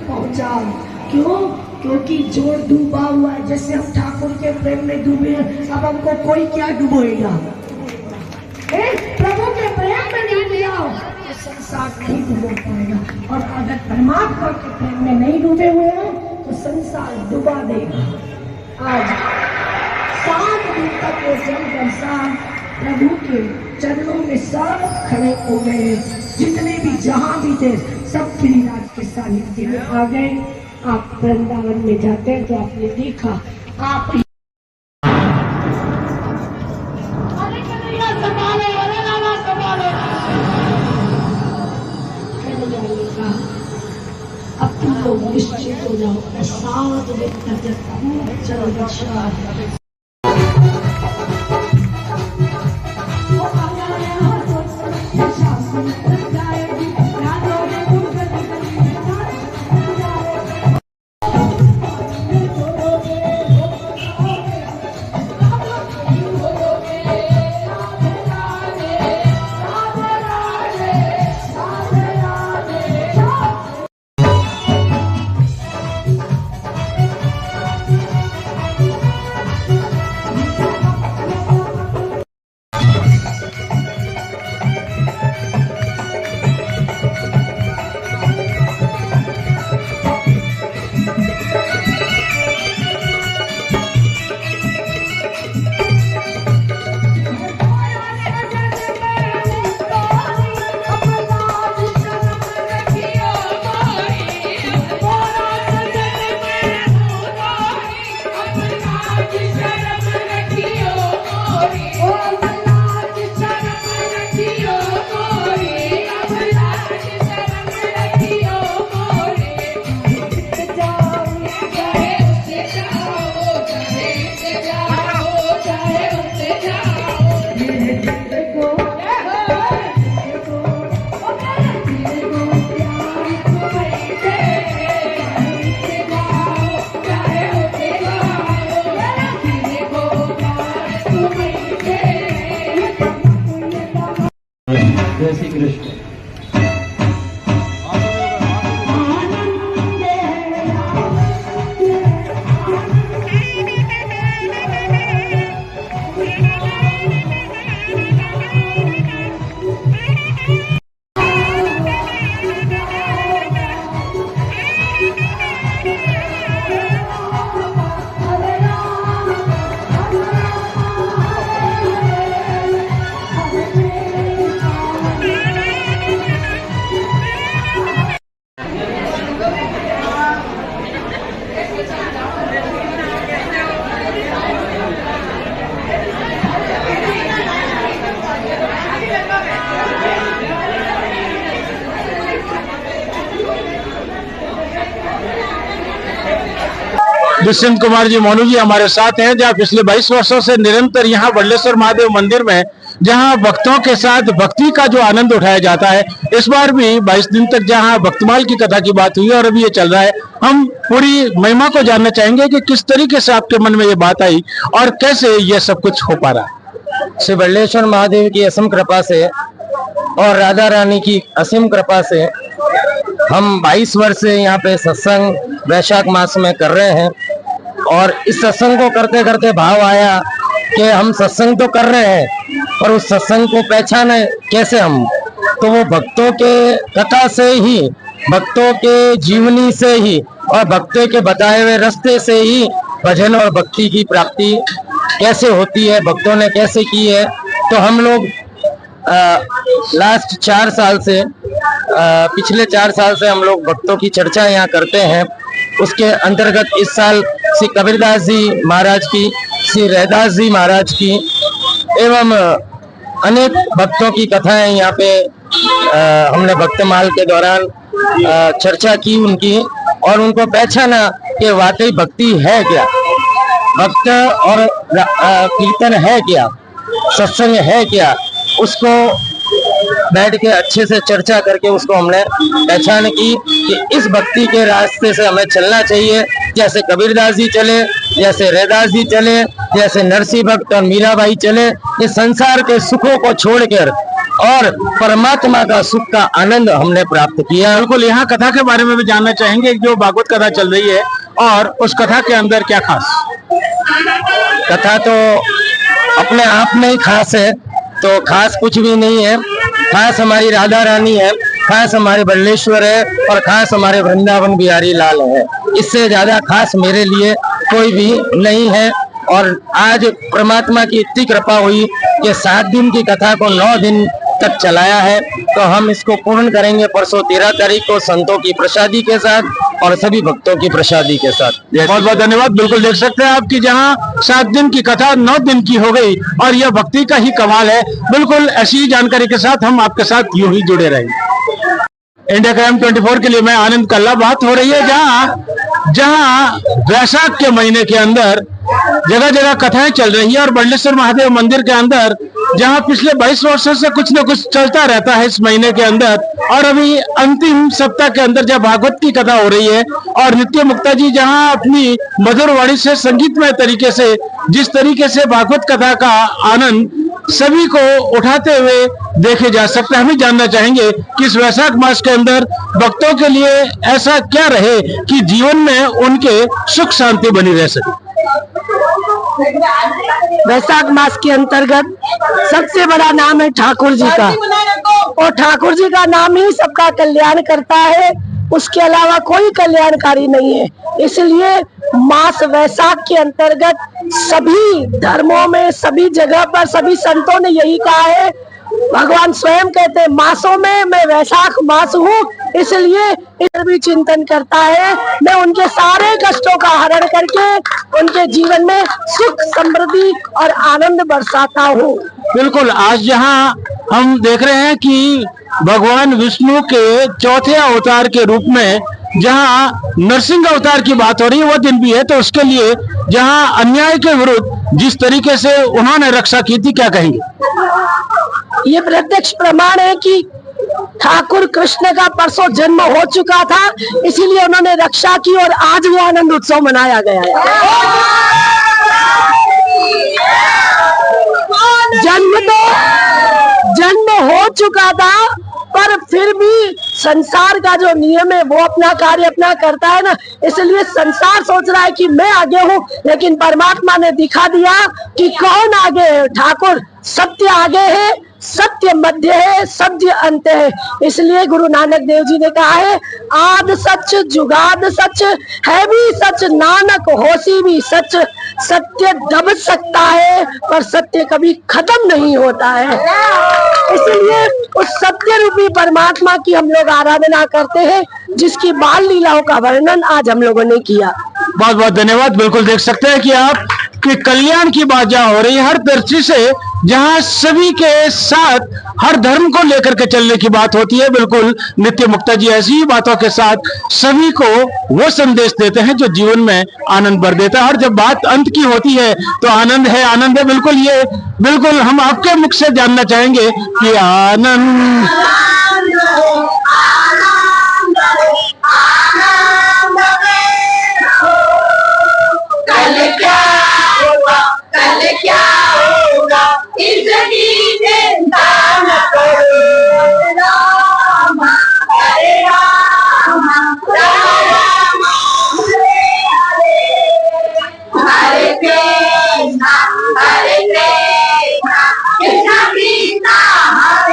पहुंचा। क्यों? क्योंकि जोड़ डूबा हुआ है। जैसे हम ठाकुर के प्रेम में डूबे, अब हमको कोई क्या डुबोएगा? प्रभु के प्रेम में नहीं लिया तो संसार नहीं डूबो पाएगा। और अगर परमात्मा के प्रेम में नहीं डूबे हुए हैं तो संसार डुबा देगा। आज 7 दिन तक वो जल बरसा, प्रभु के चरणों में सब खड़े हो गए। जितने भी जहां भी थे सब गिरिराज के सानिध्य में आ गए। आप वृंदावन में जाते हैं तो आपने देखा, आप अब तुम लोग निश्चित हो जाओ। 7 दिन तक जब चल बचा जय श्री कृष्ण। दुष्यंत कुमार जी मोनू जी हमारे साथ हैं, जहाँ पिछले 22 वर्षों से निरंतर यहाँ बल्लेश्वर महादेव मंदिर में जहाँ भक्तों के साथ भक्ति का जो आनंद उठाया जाता है, इस बार भी 22 दिन तक जहाँ भक्तमाल की कथा की बात हुई और अभी ये चल रहा है। हम पूरी महिमा को जानना चाहेंगे कि किस तरीके से आपके मन में ये बात आई और कैसे ये सब कुछ हो पा रहा है। श्री बल्लेश्वर महादेव की असीम कृपा से और राधा रानी की असीम कृपा से हम 22 वर्ष से यहाँ पे सत्संग वैशाख मास में कर रहे हैं। और इस सत्संग को करते करते भाव आया कि हम सत्संग तो कर रहे हैं पर उस सत्संग को पहचाने कैसे हम, तो वो भक्तों के कथा से ही, भक्तों के जीवनी से ही और भक्तों के बताए हुए रास्ते से ही भजन और भक्ति की प्राप्ति कैसे होती है, भक्तों ने कैसे की है। तो हम लोग लास्ट 4 साल से पिछले 4 साल से हम लोग भक्तों की चर्चा यहाँ करते हैं। उसके अंतर्गत इस साल श्री कबीरदास जी महाराज की, श्री रैदास जी महाराज की एवं अनेक भक्तों की कथाएं यहाँ पे हमने भक्तमाल के दौरान चर्चा की उनकी, और उनको पहचाना कि वाकई भक्ति है क्या, भक्त और कीर्तन है क्या, सत्संग है क्या। उसको बैठ के अच्छे से चर्चा करके उसको हमने पहचान की कि इस भक्ति के रास्ते से हमें चलना चाहिए, जैसे कबीरदास जी चले, जैसे रैदास जी चले, जैसे नरसिंह भक्त और मीराबाई चले। इस संसार के सुखों को छोड़कर और परमात्मा का सुख का आनंद हमने प्राप्त किया। बिल्कुल, यहाँ कथा के बारे में भी जानना चाहेंगे, जो भागवत कथा चल रही है और उस कथा के अंदर क्या खास? कथा तो अपने आप में ही खास है, तो खास कुछ भी नहीं है। खास हमारी राधा रानी है, खास हमारे बल्लेश्वर है और खास हमारे वृंदावन बिहारी लाल है। इससे ज्यादा खास मेरे लिए कोई भी नहीं है। और आज परमात्मा की इतनी कृपा हुई कि 7 दिन की कथा को 9 दिन तक चलाया है, तो हम इसको पूर्ण करेंगे परसों 13 तारीख को संतों की प्रसादी के साथ और सभी भक्तों की प्रसादी के साथ। बहुत बहुत धन्यवाद। बिल्कुल देख सकते हैं आपकी जहां 7 दिन की कथा 9 दिन की हो गई और यह भक्ति का ही कमाल है। बिल्कुल ऐसी जानकारी के साथ हम आपके साथ यूं ही जुड़े रहेंगे। इंडिया क्राइम 24 के लिए मैं आनंद कल्ला। बात हो रही है जहां वैशाख के महीने के अंदर जगह जगह कथाएं चल रही है और बल्लेश्वर महादेव मंदिर के अंदर जहां पिछले 22 वर्षों से कुछ न कुछ चलता रहता है इस महीने के अंदर, और अभी अंतिम सप्ताह के अंदर जब भागवत की कथा हो रही है और नित्य मुक्ता जी जहां अपनी मधुर वाणी से संगीतमय तरीके से जिस तरीके से भागवत कथा का आनंद सभी को उठाते हुए देखे जा सकते हैं। हम जानना चाहेंगे कि इस वैशाख मास के अंदर भक्तों के लिए ऐसा क्या रहे कि जीवन में उनके सुख शांति बनी रह सके। वैशाख मास के अंतर्गत सबसे बड़ा नाम है ठाकुर जी का, और ठाकुर जी का नाम ही सबका कल्याण करता है, उसके अलावा कोई कल्याणकारी नहीं है। इसलिए मास वैशाख के अंतर्गत सभी धर्मों में, सभी जगह पर सभी संतों ने यही कहा है। भगवान स्वयं कहते हैं मासों में मैं वैशाख मास हूँ, इसलिए इधर भी चिंतन करता है। मैं उनके सारे कष्टों का हरण करके उनके जीवन में सुख समृद्धि और आनंद बरसाता हूँ। बिल्कुल, आज जहां हम देख रहे हैं कि भगवान विष्णु के चौथे अवतार के रूप में जहां नरसिंह अवतार की बात हो रही है, वो दिन भी है, तो उसके लिए जहां अन्याय के विरुद्ध जिस तरीके से उन्होंने रक्षा की थी, क्या कहेंगे? ये प्रत्यक्ष प्रमाण है कि ठाकुर कृष्ण का परसों जन्म हो चुका था, इसीलिए उन्होंने रक्षा की और आज वो आनंद उत्सव मनाया गया है। जन्म हो चुका था, पर फिर भी संसार का जो नियम है वो अपना कार्य अपना करता है ना, इसलिए संसार सोच रहा है कि मैं आगे हूँ, लेकिन परमात्मा ने दिखा दिया कि कौन आगे है। ठाकुर सत्य आगे है, सत्य मध्य है, सत्य अंत है। इसलिए गुरु नानक देव जी ने कहा है आद सच जुगाद सच है भी सच, नानक होसी भी सच। सत्य दब सकता है पर सत्य कभी खत्म नहीं होता है। इसलिए उस सत्य रूपी परमात्मा की हम लोग आराधना करते हैं, जिसकी बाल लीलाओं का वर्णन आज हम लोगों ने किया। बहुत बहुत धन्यवाद। बिल्कुल देख सकते हैं कि आप कि कल्याण की बात जहाँ हो रही है, हर दृष्टि से जहाँ सभी के साथ हर धर्म को लेकर के चलने की बात होती है, बिल्कुल नित्य मुक्ता जी ऐसी ही बातों के साथ सभी को वो संदेश देते हैं जो जीवन में आनंद भर देता है। और जब बात अंत की होती है तो आनंद है, आनंद है। बिल्कुल ये बिल्कुल हम आपके मुख से जानना चाहेंगे कि आनंद Hare Krishna, Krishna Krishna, Hare